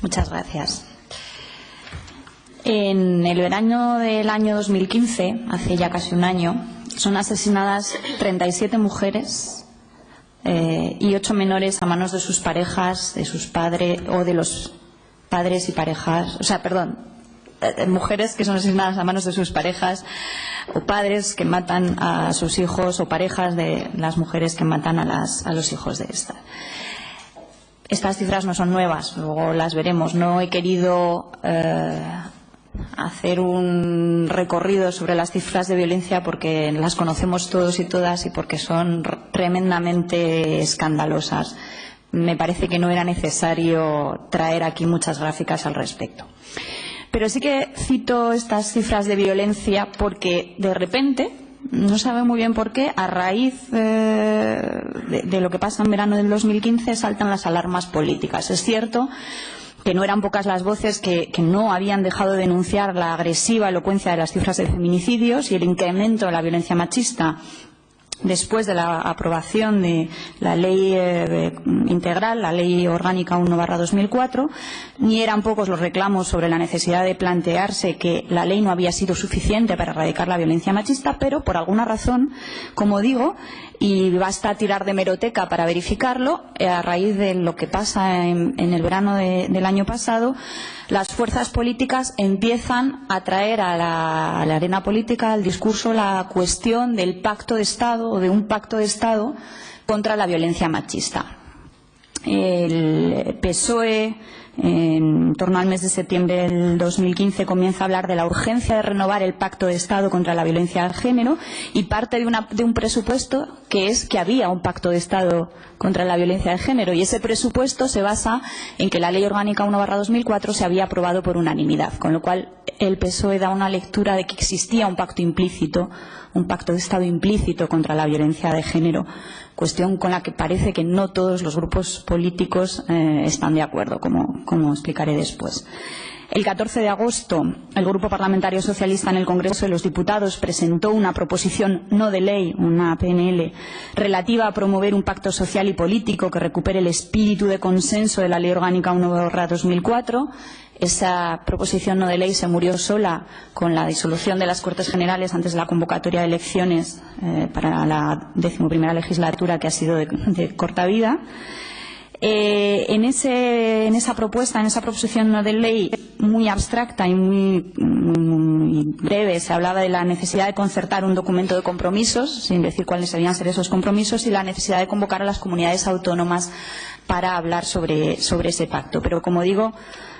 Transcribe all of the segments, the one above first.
Muchas gracias. En el verano del año 2015, hace ya casi un año, son asesinadas 37 mujeres y 8 menores a manos de sus parejas, de sus padres o de los padres y parejas, mujeres que son asesinadas a manos de sus parejas o padres que matan a sus hijos o parejas de las mujeres que matan a los hijos de estas. Estas cifras no son nuevas, luego las veremos. No he querido hacer un recorrido sobre las cifras de violencia porque las conocemos todos y todas y porque son tremendamente escandalosas. Me parece que no era necesario traer aquí muchas gráficas al respecto. Pero sí que cito estas cifras de violencia porque de repente, no sabe muy bien por qué, a raíz de lo que pasa en verano del 2015 saltan las alarmas políticas. Es cierto que no eran pocas las voces que no habían dejado de denunciar la agresiva elocuencia de las cifras de feminicidios y el incremento de la violencia machista después de la aprobación de la ley integral, la ley orgánica 1/2004, ni eran pocos los reclamos sobre la necesidad de plantearse que la ley no había sido suficiente para erradicar la violencia machista, pero por alguna razón, como digo, y basta tirar de hemeroteca para verificarlo, a raíz de lo que pasa en el verano del año pasado, las fuerzas políticas empiezan a traer a la arena política, al discurso, la cuestión del pacto de Estado o de un pacto de Estado contra la violencia machista. El PSOE, en torno al mes de septiembre del 2015, comienza a hablar de la urgencia de renovar el pacto de Estado contra la violencia de género y parte de un presupuesto que es que había un pacto de Estado contra la violencia de género, y ese presupuesto se basa en que la ley orgánica 1/2004 se había aprobado por unanimidad, con lo cual el PSOE da una lectura de que existía un pacto implícito, un pacto de Estado implícito contra la violencia de género, cuestión con la que parece que no todos los grupos políticos están de acuerdo, como explicaré después. El 14 de agosto, el Grupo Parlamentario Socialista en el Congreso de los Diputados presentó una proposición no de ley, una PNL, relativa a promover un pacto social y político que recupere el espíritu de consenso de la Ley Orgánica 1/2004. Esa proposición no de ley se murió sola con la disolución de las Cortes Generales antes de la convocatoria de elecciones para la 11ª legislatura, que ha sido de corta vida. En esa proposición no de ley muy abstracta y muy breve, se hablaba de la necesidad de concertar un documento de compromisos, sin decir cuáles debían ser esos compromisos, y la necesidad de convocar a las comunidades autónomas para hablar sobre ese pacto. Pero, como digo,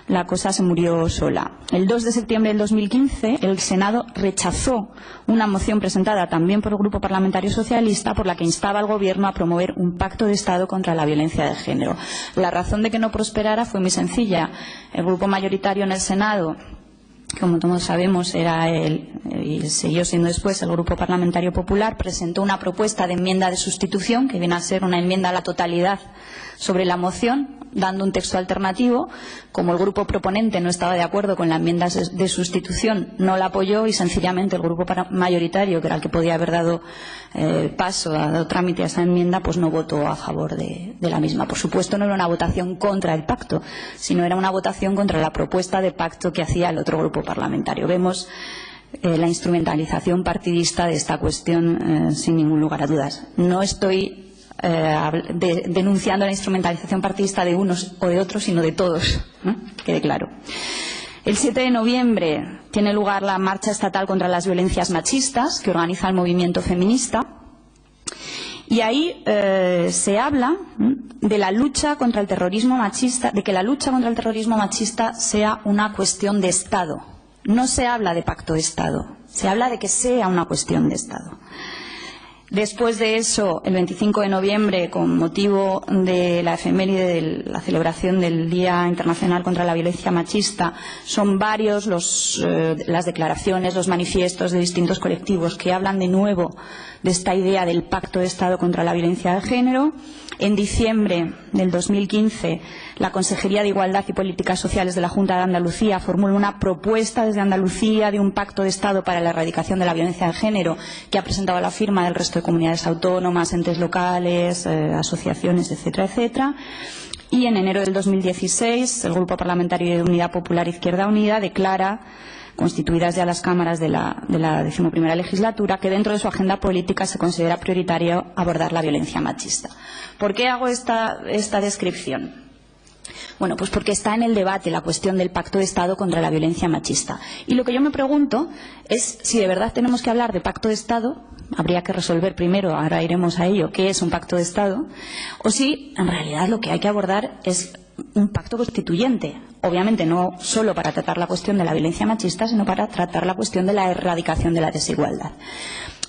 la cosa se murió sola. El 2 de septiembre del 2015, el Senado rechazó una moción presentada también por el Grupo Parlamentario Socialista por la que instaba al Gobierno a promover un pacto de Estado contra la violencia de género. La razón de que no prosperara fue muy sencilla. El grupo mayoritario en el Senado, como todos sabemos, era y siguió siendo después el Grupo Parlamentario Popular, presentó una propuesta de enmienda de sustitución, que viene a ser una enmienda a la totalidad sobre la moción, dando un texto alternativo. Como el grupo proponente no estaba de acuerdo con la enmienda de sustitución, no la apoyó, y sencillamente el grupo mayoritario, que era el que podía haber dado paso, dado trámite a esa enmienda, pues no votó a favor de la misma. Por supuesto, no era una votación contra el pacto, sino era una votación contra la propuesta de pacto que hacía el otro grupo parlamentario. Vemos la instrumentalización partidista de esta cuestión sin ningún lugar a dudas. No estoy denunciando la instrumentalización partidista de unos o de otros, sino de todos, ¿no? Quede claro. El 7 de noviembre tiene lugar la marcha estatal contra las violencias machistas que organiza el movimiento feminista, y ahí se habla de la lucha contra el terrorismo machista, de que la lucha contra el terrorismo machista sea una cuestión de Estado. No se habla de pacto de Estado, se habla de que sea una cuestión de Estado. Después de eso, el 25 de noviembre, con motivo de la efeméride de la celebración del Día Internacional contra la Violencia Machista, son varios las declaraciones, los manifiestos de distintos colectivos que hablan de nuevo de esta idea del pacto de Estado contra la violencia de género. En diciembre del 2015 la Consejería de Igualdad y Políticas Sociales de la Junta de Andalucía formula una propuesta desde Andalucía de un pacto de Estado para la erradicación de la violencia de género, que ha presentado la firma del resto de comunidades autónomas, entes locales, asociaciones, etcétera, etcétera. Y en enero del 2016, el Grupo Parlamentario de Unidad Popular Izquierda Unida declara, constituidas ya las cámaras de la 11ª legislatura, que dentro de su agenda política se considera prioritario abordar la violencia machista. ¿Por qué hago esta descripción? Bueno, pues porque está en el debate la cuestión del pacto de Estado contra la violencia machista. Y lo que yo me pregunto es si de verdad tenemos que hablar de pacto de Estado, habría que resolver primero, ahora iremos a ello, qué es un pacto de Estado, o si en realidad lo que hay que abordar es un pacto constituyente. Obviamente no solo para tratar la cuestión de la violencia machista, sino para tratar la cuestión de la erradicación de la desigualdad.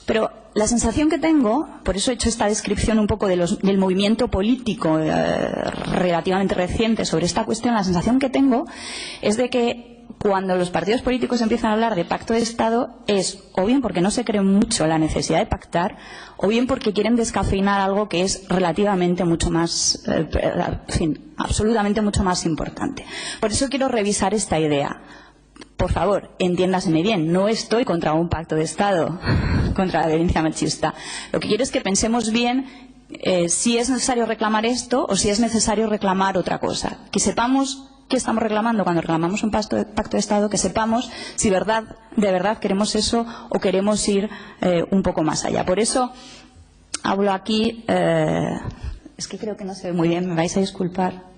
Pero la sensación que tengo, por eso he hecho esta descripción un poco del movimiento político relativamente reciente sobre esta cuestión, la sensación que tengo es de que cuando los partidos políticos empiezan a hablar de pacto de Estado es o bien porque no se creen mucho la necesidad de pactar, o bien porque quieren descafeinar algo que es relativamente mucho más, en fin, absolutamente mucho más importante. Por eso quiero revisar esta idea. Por favor, entiéndaseme bien, no estoy contra un pacto de Estado contra la violencia machista. Lo que quiero es que pensemos bien si es necesario reclamar esto o si es necesario reclamar otra cosa. Que sepamos qué estamos reclamando cuando reclamamos un pacto de Estado, que sepamos si de verdad queremos eso o queremos ir un poco más allá. Por eso hablo aquí, es que creo que no se ve muy bien, me vais a disculpar.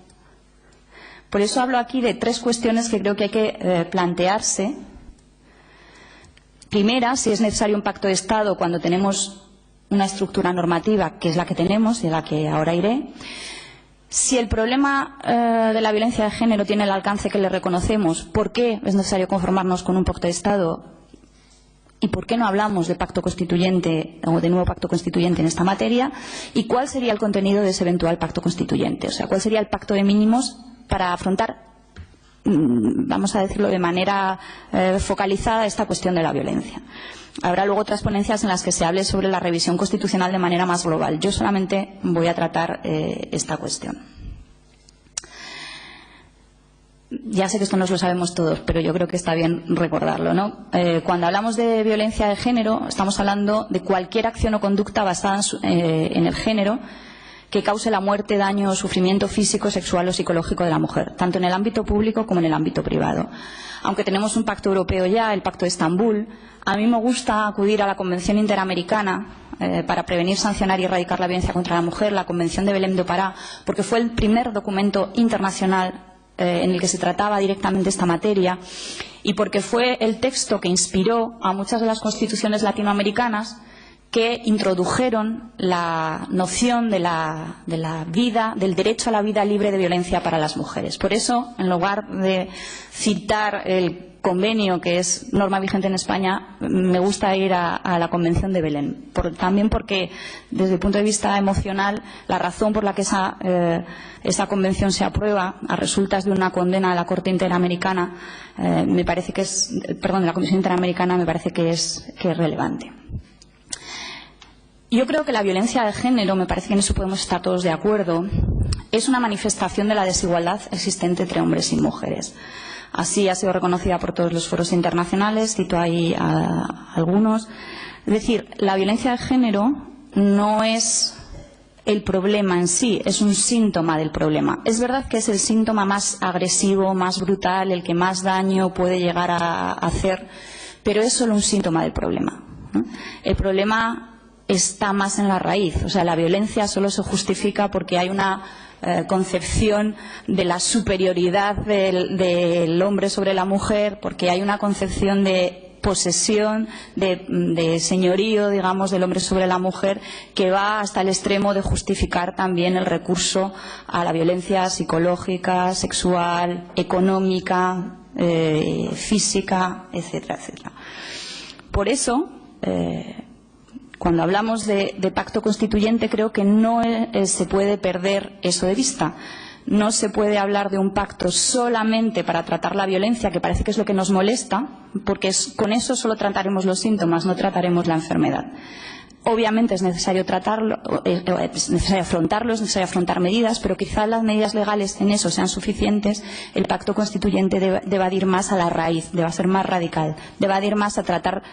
Por eso hablo aquí de tres cuestiones que creo que hay que plantearse. Primera, si es necesario un pacto de Estado cuando tenemos una estructura normativa, que es la que tenemos y a la que ahora iré. Si el problema de la violencia de género tiene el alcance que le reconocemos, ¿por qué es necesario conformarnos con un pacto de Estado? ¿Y por qué no hablamos de pacto constituyente o de nuevo pacto constituyente en esta materia? ¿Y cuál sería el contenido de ese eventual pacto constituyente? O sea, ¿cuál sería el pacto de mínimos para afrontar, vamos a decirlo de manera focalizada, esta cuestión de la violencia? Habrá luego otras ponencias en las que se hable sobre la revisión constitucional de manera más global. Yo solamente voy a tratar esta cuestión. Ya sé que esto nos lo sabemos todos, pero yo creo que está bien recordarlo, ¿no? Cuando hablamos de violencia de género, estamos hablando de cualquier acción o conducta basada en el género que cause la muerte, daño o sufrimiento físico, sexual o psicológico de la mujer, tanto en el ámbito público como en el ámbito privado. Aunque tenemos un pacto europeo ya, el Pacto de Estambul, a mí me gusta acudir a la Convención Interamericana para prevenir, sancionar y erradicar la violencia contra la mujer, la Convención de Belém do Pará, porque fue el primer documento internacional en el que se trataba directamente esta materia y porque fue el texto que inspiró a muchas de las constituciones latinoamericanas que introdujeron la noción de la vida, del derecho a la vida libre de violencia para las mujeres. Por eso, en lugar de citar el convenio, que es norma vigente en España, me gusta ir a la Convención de Belén. También porque, desde el punto de vista emocional, la razón por la que esa convención se aprueba a resultas de una condena de la Corte Interamericana, me parece que es, perdón, de la Comisión Interamericana, me parece que es relevante. Yo creo que la violencia de género, me parece que en eso podemos estar todos de acuerdo, es una manifestación de la desigualdad existente entre hombres y mujeres. Así ha sido reconocida por todos los foros internacionales, cito ahí a algunos. Es decir, la violencia de género no es el problema en sí, es un síntoma del problema. Es verdad que es el síntoma más agresivo, más brutal, el que más daño puede llegar a hacer, pero es solo un síntoma del problema, ¿no? El problema está más en la raíz. O sea, la violencia solo se justifica porque hay una concepción de la superioridad del hombre sobre la mujer, porque hay una concepción de posesión, de señorío, digamos, del hombre sobre la mujer, que va hasta el extremo de justificar también el recurso a la violencia psicológica, sexual, económica, física, etcétera, etcétera. Por eso, cuando hablamos de pacto constituyente, creo que no se puede perder eso de vista. No se puede hablar de un pacto solamente para tratar la violencia, que parece que es lo que nos molesta, porque con eso solo trataremos los síntomas, no trataremos la enfermedad. Obviamente es necesario tratarlo, es necesario afrontarlo, es necesario afrontar medidas, pero quizás las medidas legales en eso sean suficientes. El pacto constituyente deba ir más a la raíz, deba ser más radical, deba ir más a tratar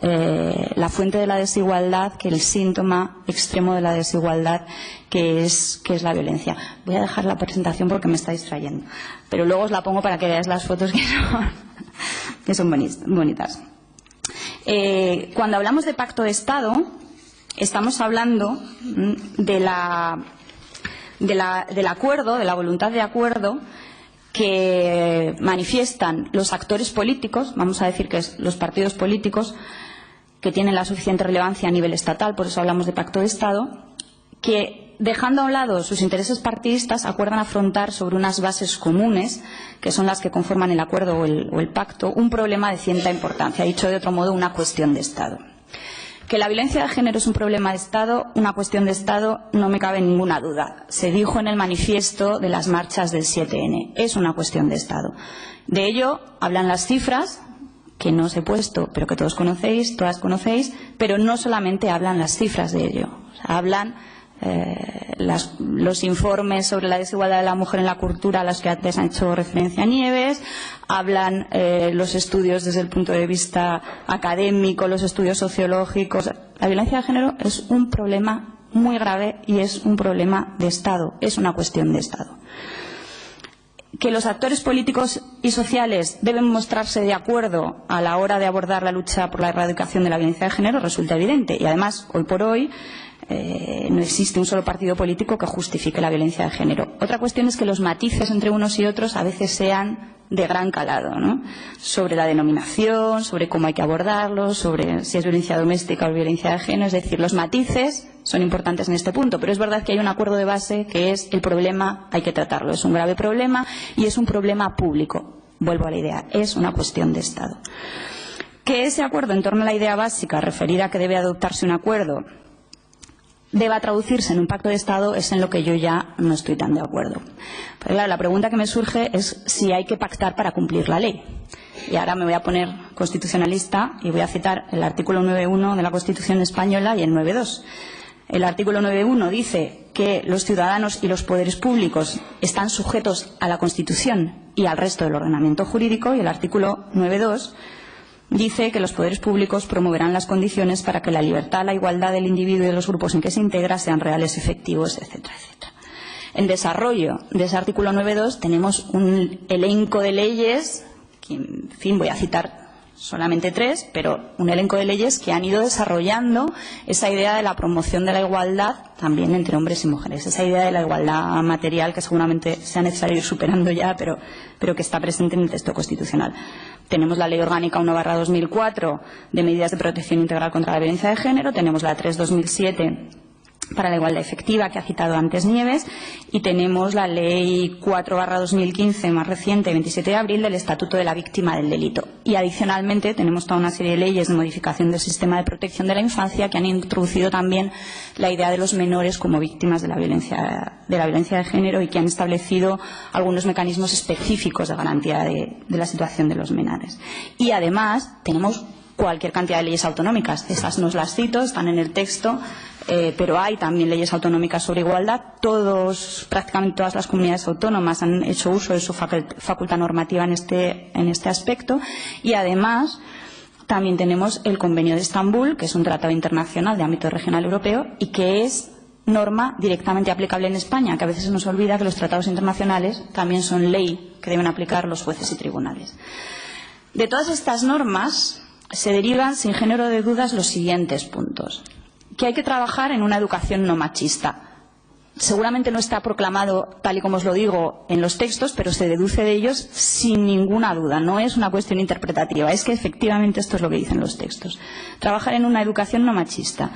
la fuente de la desigualdad que el síntoma extremo de la desigualdad que es la violencia. Voy a dejar la presentación porque me está distrayendo, pero luego os la pongo para que veáis las fotos que son bonitas. Cuando hablamos de pacto de Estado, estamos hablando del acuerdo, de la voluntad de acuerdo que manifiestan los actores políticos, vamos a decir que es los partidos políticos que tienen la suficiente relevancia a nivel estatal, por eso hablamos de pacto de Estado, que dejando a un lado sus intereses partidistas acuerdan afrontar sobre unas bases comunes, que son las que conforman el acuerdo o el pacto, un problema de cierta importancia, dicho de otro modo, una cuestión de Estado. Que la violencia de género es un problema de Estado, una cuestión de Estado, no me cabe ninguna duda. Se dijo en el manifiesto de las marchas del 7N. Es una cuestión de Estado. De ello hablan las cifras, que no os he puesto, pero que todos conocéis, todas conocéis, pero no solamente hablan las cifras de ello. O sea, hablan los informes sobre la desigualdad de la mujer en la cultura a los que antes han hecho referencia Nieves, hablan los estudios desde el punto de vista académico, los estudios sociológicos. La violencia de género es un problema muy grave y es un problema de Estado, es una cuestión de Estado. Que los actores políticos y sociales deben mostrarse de acuerdo a la hora de abordar la lucha por la erradicación de la violencia de género resulta evidente y además hoy por hoy no existe un solo partido político que justifique la violencia de género. Otra cuestión es que los matices entre unos y otros a veces sean de gran calado, ¿no? Sobre la denominación, sobre cómo hay que abordarlo, sobre si es violencia doméstica o violencia de género. Es decir, los matices son importantes en este punto, pero es verdad que hay un acuerdo de base que es el problema, hay que tratarlo. Es un grave problema y es un problema público. Vuelvo a la idea, es una cuestión de Estado. Que ese acuerdo en torno a la idea básica referida a que debe adoptarse un acuerdo deba traducirse en un pacto de Estado es en lo que yo ya no estoy tan de acuerdo. Pero claro, la pregunta que me surge es si hay que pactar para cumplir la ley. Y ahora me voy a poner constitucionalista y voy a citar el artículo 9.1 de la Constitución española y el 9.2. El artículo 9.1 dice que los ciudadanos y los poderes públicos están sujetos a la Constitución y al resto del ordenamiento jurídico, y el artículo 9.2 dice que los poderes públicos promoverán las condiciones para que la libertad, la igualdad del individuo y de los grupos en que se integra sean reales, efectivos, etcétera, etcétera. En desarrollo de ese artículo 9.2 tenemos un elenco de leyes, que, en fin, voy a citar solamente 3, pero un elenco de leyes que han ido desarrollando esa idea de la promoción de la igualdad también entre hombres y mujeres, esa idea de la igualdad material que seguramente sea necesario ir superando ya, pero que está presente en el texto constitucional. Tenemos la Ley Orgánica 1/2004 de medidas de protección integral contra la violencia de género, tenemos la 3/2007 para la igualdad efectiva que ha citado antes Nieves y tenemos la Ley 4/2015 más reciente, 27 de abril, del Estatuto de la Víctima del Delito. Y adicionalmente tenemos toda una serie de leyes de modificación del sistema de protección de la infancia que han introducido también la idea de los menores como víctimas de la violencia de género y que han establecido algunos mecanismos específicos de garantía de la situación de los menores. Y además tenemos cualquier cantidad de leyes autonómicas. Esas no os las cito, están en el texto, pero hay también leyes autonómicas sobre igualdad. Prácticamente todas las comunidades autónomas han hecho uso de su facultad normativa en este aspecto. Y además también tenemos el Convenio de Estambul, que es un tratado internacional de ámbito regional europeo y que es norma directamente aplicable en España, que a veces se nos olvida que los tratados internacionales también son ley que deben aplicar los jueces y tribunales. De todas estas normas se derivan sin género de dudas los siguientes puntos. Que hay que trabajar en una educación no machista. Seguramente no está proclamado tal y como os lo digo en los textos, pero se deduce de ellos sin ninguna duda. No es una cuestión interpretativa, es que efectivamente esto es lo que dicen los textos. Trabajar en una educación no machista.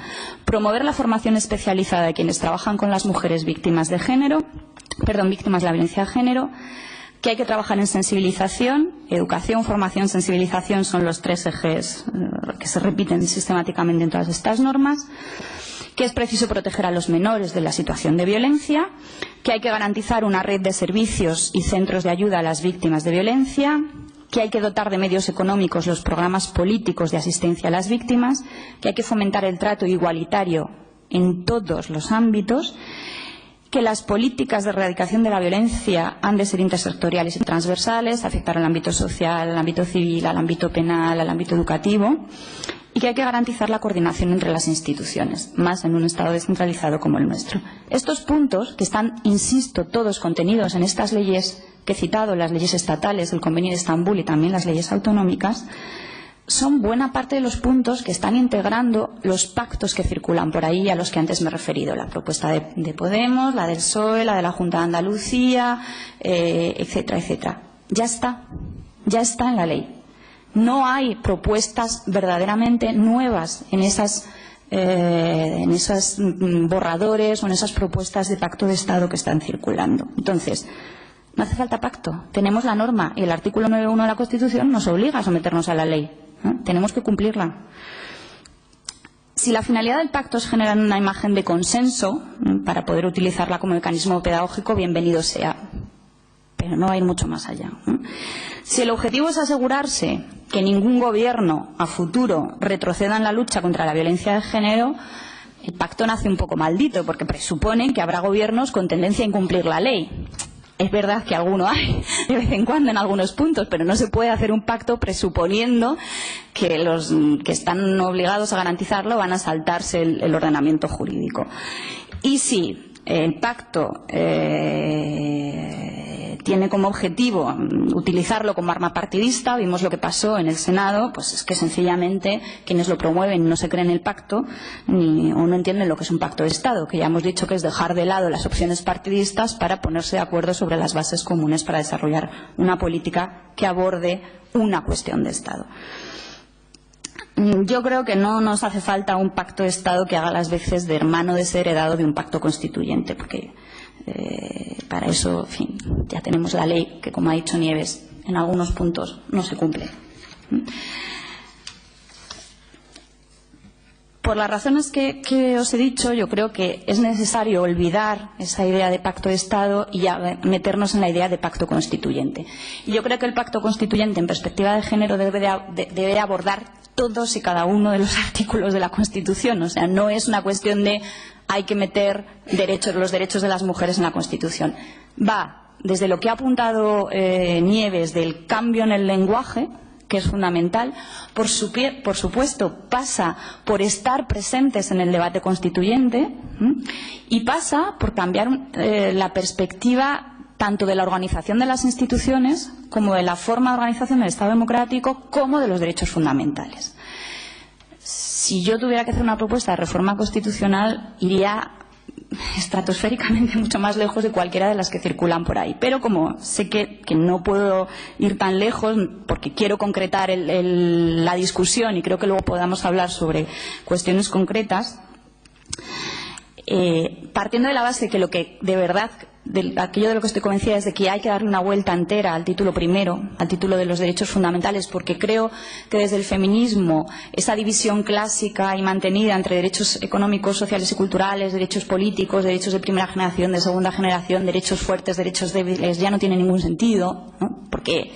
Promover la formación especializada de quienes trabajan con las mujeres víctimas de la violencia de género. Que hay que trabajar en sensibilización, educación, formación, sensibilización son los 3 ejes que se repiten sistemáticamente en todas estas normas, que es preciso proteger a los menores de la situación de violencia, que hay que garantizar una red de servicios y centros de ayuda a las víctimas de violencia, que hay que dotar de medios económicos los programas políticos de asistencia a las víctimas, que hay que fomentar el trato igualitario en todos los ámbitos, que las políticas de erradicación de la violencia han de ser intersectoriales y transversales, afectar al ámbito social, al ámbito civil, al ámbito penal, al ámbito educativo, y que hay que garantizar la coordinación entre las instituciones, más en un Estado descentralizado como el nuestro. Estos puntos, que están, insisto, todos contenidos en estas leyes que he citado, las leyes estatales, el Convenio de Estambul y también las leyes autonómicas, son buena parte de los puntos que están integrando los pactos que circulan por ahí a los que antes me he referido. La propuesta de Podemos, la del PSOE, la de la Junta de Andalucía, etcétera, etcétera. Ya está en la ley. No hay propuestas verdaderamente nuevas en esos borradores o en esas propuestas de pacto de Estado que están circulando. Entonces, no hace falta pacto. Tenemos la norma y el artículo 9.1 de la Constitución nos obliga a someternos a la ley. Tenemos que cumplirla. Si la finalidad del pacto es generar una imagen de consenso para poder utilizarla como mecanismo pedagógico, bienvenido sea. Pero no va a ir mucho más allá. Si el objetivo es asegurarse que ningún gobierno a futuro retroceda en la lucha contra la violencia de género, el pacto nace un poco maldito, porque presupone que habrá gobiernos con tendencia a incumplir la ley. Es verdad que alguno hay de vez en cuando en algunos puntos, pero no se puede hacer un pacto presuponiendo que los que están obligados a garantizarlo van a saltarse el ordenamiento jurídico. Y si el pacto tiene como objetivo utilizarlo como arma partidista, vimos lo que pasó en el Senado, pues es que sencillamente quienes lo promueven no se creen el pacto o no entienden lo que es un pacto de Estado, que ya hemos dicho que es dejar de lado las opciones partidistas para ponerse de acuerdo sobre las bases comunes para desarrollar una política que aborde una cuestión de Estado. Yo creo que no nos hace falta un pacto de Estado que haga las veces de hermano desheredado de un pacto constituyente, porque para eso, en fin, ya tenemos la ley que, como ha dicho Nieves, en algunos puntos no se cumple. Por las razones que os he dicho, yo creo que es necesario olvidar esa idea de pacto de Estado y ya meternos en la idea de pacto constituyente. Y yo creo que el pacto constituyente, en perspectiva de género, debe abordar todos y cada uno de los artículos de la Constitución. O sea, no es una cuestión de hay que meter los derechos de las mujeres en la Constitución. Va desde lo que ha apuntado Nieves del cambio en el lenguaje, que es fundamental, por supuesto pasa por estar presentes en el debate constituyente y pasa por cambiar la perspectiva tanto de la organización de las instituciones como de la forma de organización del Estado democrático como de los derechos fundamentales. Si yo tuviera que hacer una propuesta de reforma constitucional, iría estratosféricamente mucho más lejos de cualquiera de las que circulan por ahí. Pero como sé que no puedo ir tan lejos porque quiero concretar la discusión y creo que luego podamos hablar sobre cuestiones concretas, partiendo de la base que lo que de verdad, aquello de lo que estoy convencida es de que hay que darle una vuelta entera al título primero, al título de los derechos fundamentales, porque creo que desde el feminismo esa división clásica y mantenida entre derechos económicos, sociales y culturales, derechos políticos, derechos de primera generación, de segunda generación, derechos fuertes, derechos débiles, ya no tiene ningún sentido, ¿no? Porque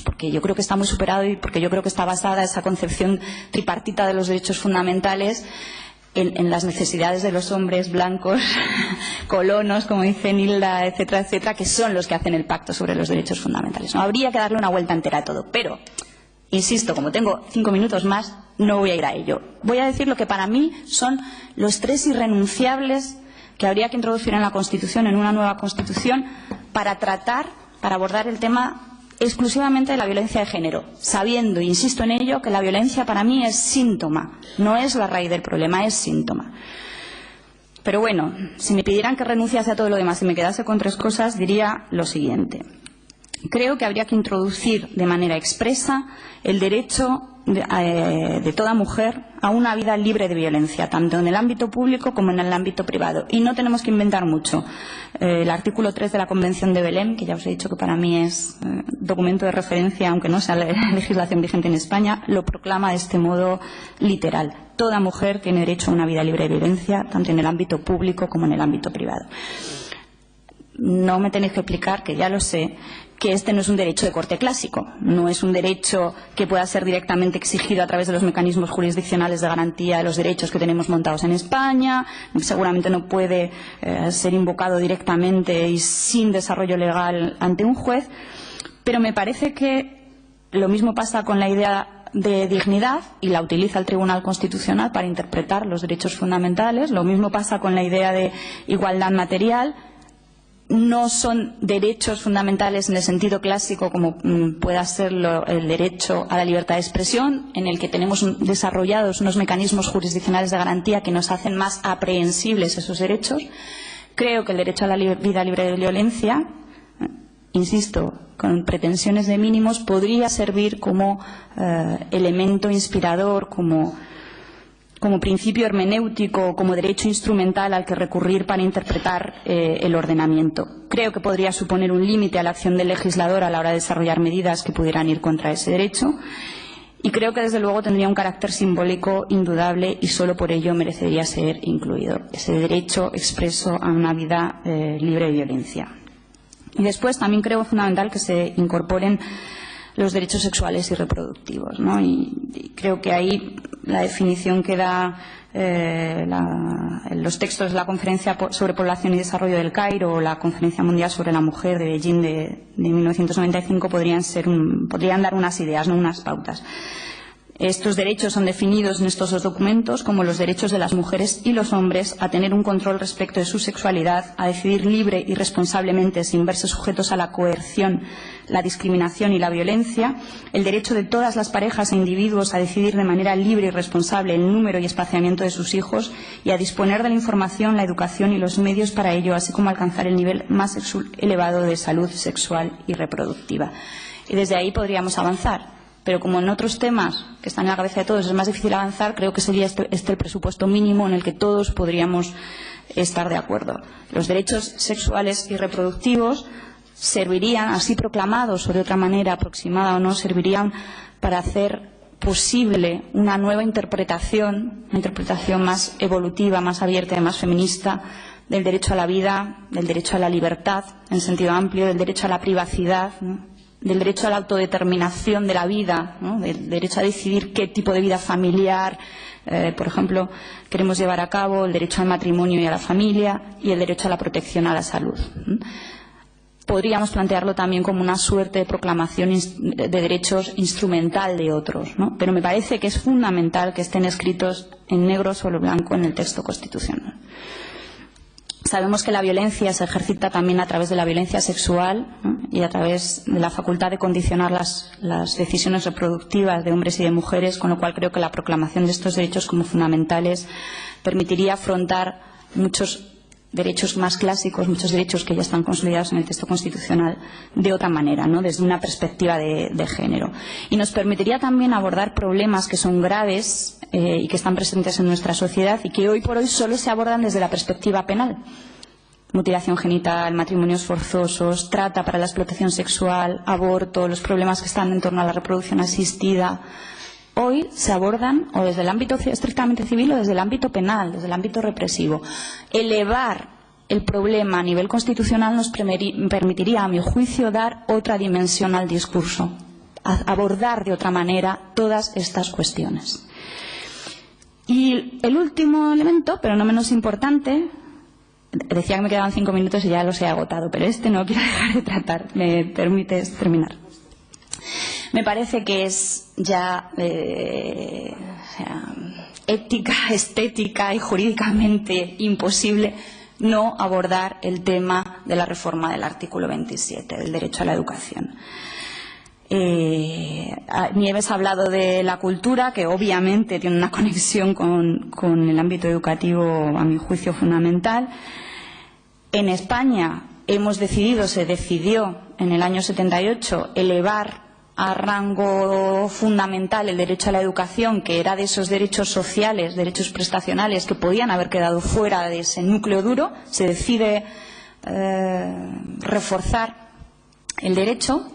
porque yo creo que está muy superado y porque yo creo que está basada esa concepción tripartita de los derechos fundamentales en las necesidades de los hombres blancos, colonos, como dice Nilda, etcétera, etcétera, que son los que hacen el pacto sobre los derechos fundamentales. No habría que darle una vuelta entera a todo, pero, insisto, como tengo 5 minutos más, no voy a ir a ello. Voy a decir lo que para mí son los 3 irrenunciables que habría que introducir en la Constitución, en una nueva Constitución, para abordar el tema exclusivamente de la violencia de género, sabiendo, insisto en ello, que la violencia para mí es síntoma, no es la raíz del problema, es síntoma. Pero bueno, si me pidieran que renunciase a todo lo demás y me quedase con 3 cosas, diría lo siguiente. Creo que habría que introducir de manera expresa el derecho de toda mujer a una vida libre de violencia, tanto en el ámbito público como en el ámbito privado. Y no tenemos que inventar mucho. El artículo 3 de la Convención de Belém, que ya os he dicho que para mí es documento de referencia, aunque no sea la legislación vigente en España, lo proclama de este modo literal. Toda mujer tiene derecho a una vida libre de violencia, tanto en el ámbito público como en el ámbito privado. no me tenéis que explicar, que ya lo sé, que este no es un derecho de corte clásico, no es un derecho que pueda ser directamente exigido a través de los mecanismos jurisdiccionales de garantía de los derechos que tenemos montados en España, seguramente no puede ser invocado directamente y sin desarrollo legal ante un juez, pero me parece que lo mismo pasa con la idea de dignidad, y la utiliza el Tribunal Constitucional para interpretar los derechos fundamentales. Lo mismo pasa con la idea de igualdad material. No son derechos fundamentales en el sentido clásico como pueda serlo el derecho a la libertad de expresión, en el que tenemos desarrollados unos mecanismos jurisdiccionales de garantía que nos hacen más aprehensibles esos derechos. Creo que el derecho a la vida libre de violencia, insisto, con pretensiones de mínimos, podría servir como elemento inspirador, como principio hermenéutico, como derecho instrumental al que recurrir para interpretar el ordenamiento. Creo que podría suponer un límite a la acción del legislador a la hora de desarrollar medidas que pudieran ir contra ese derecho. Y creo que, desde luego, tendría un carácter simbólico indudable y solo por ello merecería ser incluido ese derecho expreso a una vida libre de violencia. Y después también creo fundamental que se incorporen los derechos sexuales y reproductivos, ¿no? Y creo que ahí la definición que da los textos de la Conferencia sobre Población y Desarrollo del Cairo o la Conferencia Mundial sobre la Mujer de Beijing de 1995 podrían dar unas ideas, no unas pautas. Estos derechos son definidos en estos dos documentos como los derechos de las mujeres y los hombres a tener un control respecto de su sexualidad, a decidir libre y responsablemente sin verse sujetos a la coerción, la discriminación y la violencia, el derecho de todas las parejas e individuos a decidir de manera libre y responsable el número y espaciamiento de sus hijos y a disponer de la información, la educación y los medios para ello, así como alcanzar el nivel más elevado de salud sexual y reproductiva. Y desde ahí podríamos avanzar. Pero como en otros temas que están en la cabeza de todos es más difícil avanzar, creo que sería este el presupuesto mínimo en el que todos podríamos estar de acuerdo. Los derechos sexuales y reproductivos servirían, así proclamados o de otra manera aproximada o no, servirían para hacer posible una nueva interpretación, una interpretación más evolutiva, más abierta y más feminista del derecho a la vida, del derecho a la libertad en sentido amplio, del derecho a la privacidad, ¿no?, del derecho a la autodeterminación de la vida, ¿no?, del derecho a decidir qué tipo de vida familiar, por ejemplo, queremos llevar a cabo, el derecho al matrimonio y a la familia y el derecho a la protección a la salud. Podríamos plantearlo también como una suerte de proclamación de derechos instrumental de otros, ¿no? Pero me parece que es fundamental que estén escritos en negro sobre blanco en el texto constitucional. Sabemos que la violencia se ejercita también a través de la violencia sexual, ¿no?, y a través de la facultad de condicionar las decisiones reproductivas de hombres y de mujeres, con lo cual creo que la proclamación de estos derechos como fundamentales permitiría afrontar muchos derechos más clásicos, muchos derechos que ya están consolidados en el texto constitucional de otra manera, ¿no?, desde una perspectiva de género. Y nos permitiría también abordar problemas que son graves y que están presentes en nuestra sociedad y que hoy por hoy solo se abordan desde la perspectiva penal. Mutilación genital, matrimonios forzosos, trata para la explotación sexual, aborto, los problemas que están en torno a la reproducción asistida. Hoy se abordan o desde el ámbito estrictamente civil o desde el ámbito penal, desde el ámbito represivo. Elevar el problema a nivel constitucional nos permitiría, a mi juicio, dar otra dimensión al discurso, abordar de otra manera todas estas cuestiones. Y el último elemento, pero no menos importante, decía que me quedaban 5 minutos y ya los he agotado, pero no quiero dejar de tratar. ¿Me permites terminar? Me parece que es ya ética, estética y jurídicamente imposible no abordar el tema de la reforma del artículo 27, del derecho a la educación. Nieves ha hablado de la cultura, que obviamente tiene una conexión con el ámbito educativo, a mi juicio, fundamental. En España se decidió en el año 78 elevar a rango fundamental el derecho a la educación, que era de esos derechos sociales, derechos prestacionales que podían haber quedado fuera de ese núcleo duro. Se decide reforzar el derecho,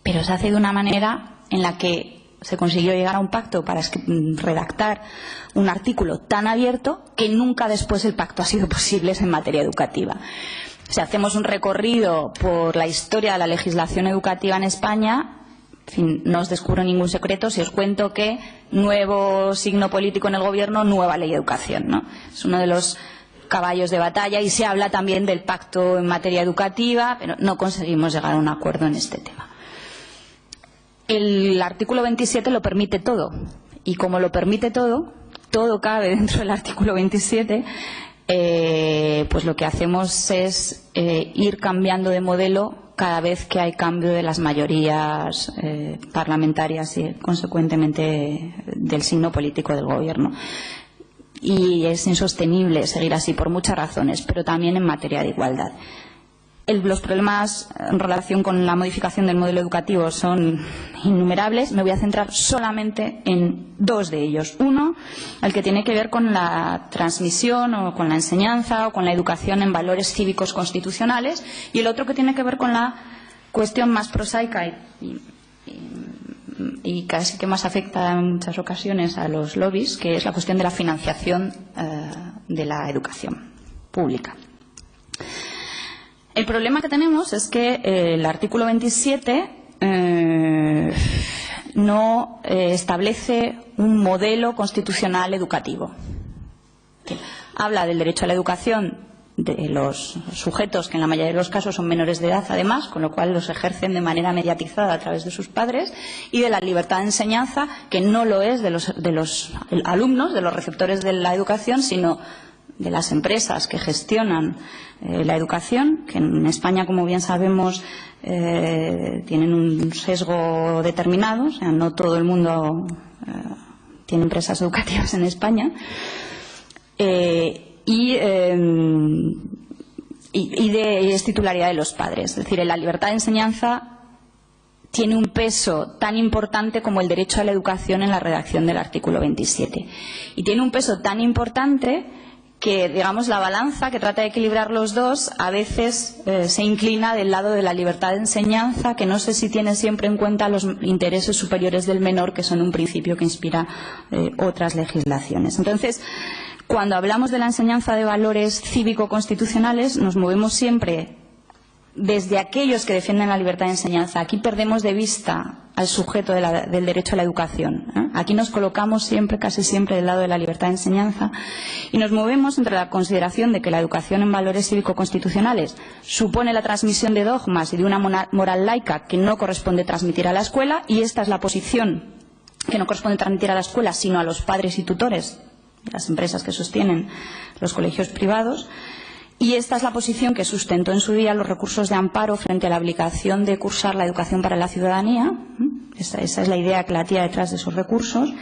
pero se hace de una manera en la que se consiguió llegar a un pacto para redactar un artículo tan abierto que nunca después el pacto ha sido posible en materia educativa. Si hacemos un recorrido por la historia de la legislación educativa en España, en fin, no os descubro ningún secreto si os cuento que nuevo signo político en el gobierno, nueva ley de educación, ¿no? Es uno de los caballos de batalla y se habla también del pacto en materia educativa, pero no conseguimos llegar a un acuerdo en este tema. El artículo 27 lo permite todo y como lo permite todo, todo cabe dentro del artículo 27, pues lo que hacemos es ir cambiando de modelo cada vez que hay cambio de las mayorías parlamentarias y consecuentemente del signo político del gobierno. Y es insostenible seguir así por muchas razones, pero también en materia de igualdad. Los problemas en relación con la modificación del modelo educativo son innumerables. Me voy a centrar solamente en dos de ellos. Uno, el que tiene que ver con la transmisión o con la enseñanza o con la educación en valores cívicos constitucionales, y el otro que tiene que ver con la cuestión más prosaica y casi que más afecta en muchas ocasiones a los lobbies, que es la cuestión de la financiación de la educación pública. El problema que tenemos es que el artículo 27 no establece un modelo constitucional educativo. Habla del derecho a la educación de los sujetos que en la mayoría de los casos son menores de edad, además, con lo cual los ejercen de manera mediatizada a través de sus padres, y de la libertad de enseñanza, que no lo es de los alumnos, de los receptores de la educación, sino de las empresas que gestionan la educación, que en España, como bien sabemos, tienen un sesgo determinado, o sea, no todo el mundo tiene empresas educativas en España, y es titularidad de los padres. Es decir, la libertad de enseñanza tiene un peso tan importante como el derecho a la educación en la redacción del artículo 27. Y tiene un peso tan importante que, digamos, la balanza que trata de equilibrar los dos a veces se inclina del lado de la libertad de enseñanza, que no sé si tiene siempre en cuenta los intereses superiores del menor, que son un principio que inspira otras legislaciones. Entonces, cuando hablamos de la enseñanza de valores cívico-constitucionales, nos movemos siempre desde aquellos que defienden la libertad de enseñanza. Aquí perdemos de vista al sujeto del derecho a la educación, ¿eh? Aquí nos colocamos siempre, casi siempre, del lado de la libertad de enseñanza y nos movemos entre la consideración de que la educación en valores cívico-constitucionales supone la transmisión de dogmas y de una moral laica que no corresponde transmitir a la escuela, y esta es la posición que no corresponde transmitir a la escuela sino a los padres y tutores de las empresas que sostienen los colegios privados. Y esta es la posición que sustentó en su día los recursos de amparo frente a la obligación de cursar la educación para la ciudadanía. Esa es la idea que latía detrás de esos recursos.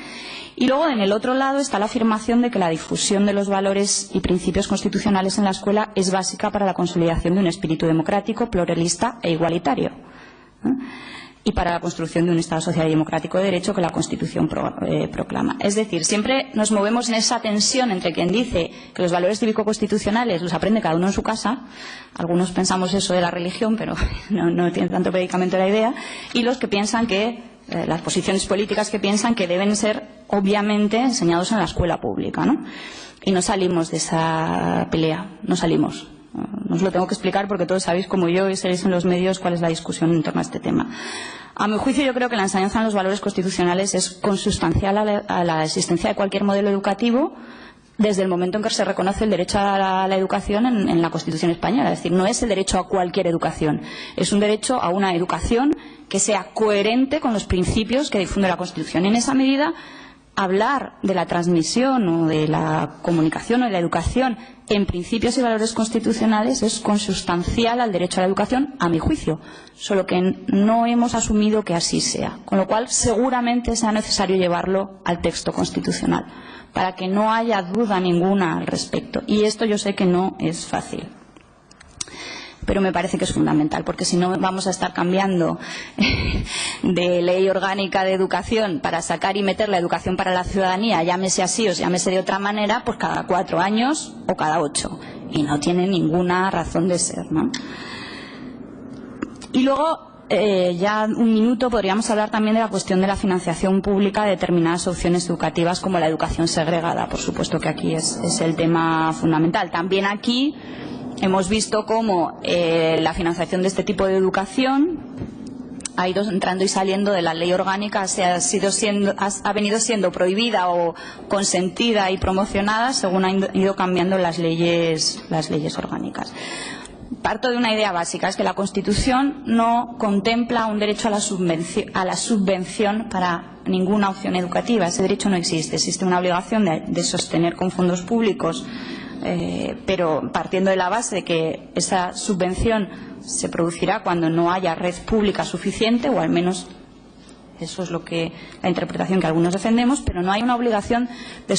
Y luego, en el otro lado, está la afirmación de que la difusión de los valores y principios constitucionales en la escuela es básica para la consolidación de un espíritu democrático, pluralista e igualitario, y para la construcción de un Estado social y democrático de derecho que la Constitución proclama. Es decir, siempre nos movemos en esa tensión entre quien dice que los valores cívico-constitucionales los aprende cada uno en su casa, algunos pensamos eso de la religión, pero no tiene tanto predicamento la idea, y los que piensan que, las posiciones políticas que piensan que deben ser obviamente enseñados en la escuela pública, ¿no? Y no salimos de esa pelea, no salimos. No os lo tengo que explicar porque todos sabéis, como yo, y seréis en los medios, cuál es la discusión en torno a este tema. A mi juicio, yo creo que la enseñanza en los valores constitucionales es consustancial a la existencia de cualquier modelo educativo desde el momento en que se reconoce el derecho a la educación en la Constitución española. Es decir, no es el derecho a cualquier educación, es un derecho a una educación que sea coherente con los principios que difunde la Constitución. Y en esa medida, hablar de la transmisión o de la comunicación o de la educación en principios y valores constitucionales es consustancial al derecho a la educación, a mi juicio, solo que no hemos asumido que así sea, con lo cual seguramente sea necesario llevarlo al texto constitucional para que no haya duda ninguna al respecto. Y esto yo sé que no es fácil, pero me parece que es fundamental, porque si no vamos a estar cambiando de ley orgánica de educación para sacar y meter la educación para la ciudadanía, llámese así o llámese de otra manera, pues cada 4 años o cada 8, y no tiene ninguna razón de ser, ¿no? Y luego ya un minuto podríamos hablar también de la cuestión de la financiación pública de determinadas opciones educativas como la educación segregada. Por supuesto que aquí es el tema fundamental. También aquí hemos visto cómo la financiación de este tipo de educación ha ido entrando y saliendo de la ley orgánica, ha venido siendo prohibida o consentida y promocionada según han ido cambiando las leyes orgánicas. Parto de una idea básica, es que la Constitución no contempla un derecho a la subvención para ninguna opción educativa. Ese derecho no existe. Existe una obligación de sostener con fondos públicos, pero partiendo de la base de que esa subvención se producirá cuando no haya red pública suficiente, o al menos eso es la interpretación que algunos defendemos, pero no hay una obligación de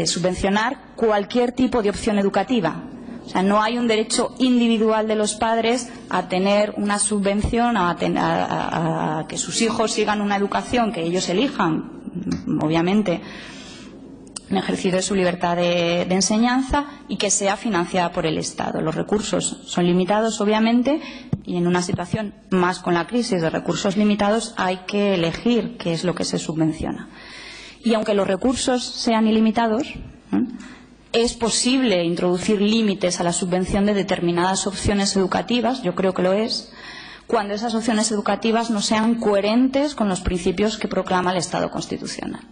subvencionar cualquier tipo de opción educativa. O sea, no hay un derecho individual de los padres a tener una subvención, a que sus hijos sigan una educación que ellos elijan, obviamente, en ejercicio de su libertad de enseñanza, y que sea financiada por el Estado. Los recursos son limitados, obviamente, y en una situación más con la crisis de recursos limitados hay que elegir qué es lo que se subvenciona. Y aunque los recursos sean ilimitados, es posible introducir límites a la subvención de determinadas opciones educativas, yo creo que lo es, cuando esas opciones educativas no sean coherentes con los principios que proclama el Estado constitucional.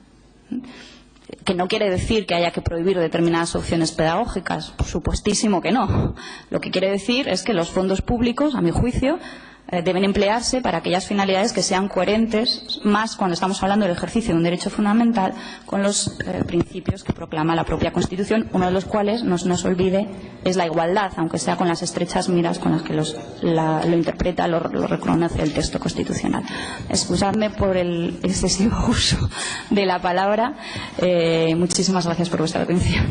Que no quiere decir que haya que prohibir determinadas opciones pedagógicas, por supuestísimo que no. Lo que quiere decir es que los fondos públicos, a mi juicio, deben emplearse para aquellas finalidades que sean coherentes, más cuando estamos hablando del ejercicio de un derecho fundamental, con los principios que proclama la propia Constitución, uno de los cuales, no se nos olvide, es la igualdad, aunque sea con las estrechas miras con las que lo interpreta, lo reconoce el texto constitucional. Excusadme por el excesivo uso de la palabra. Muchísimas gracias por vuestra atención.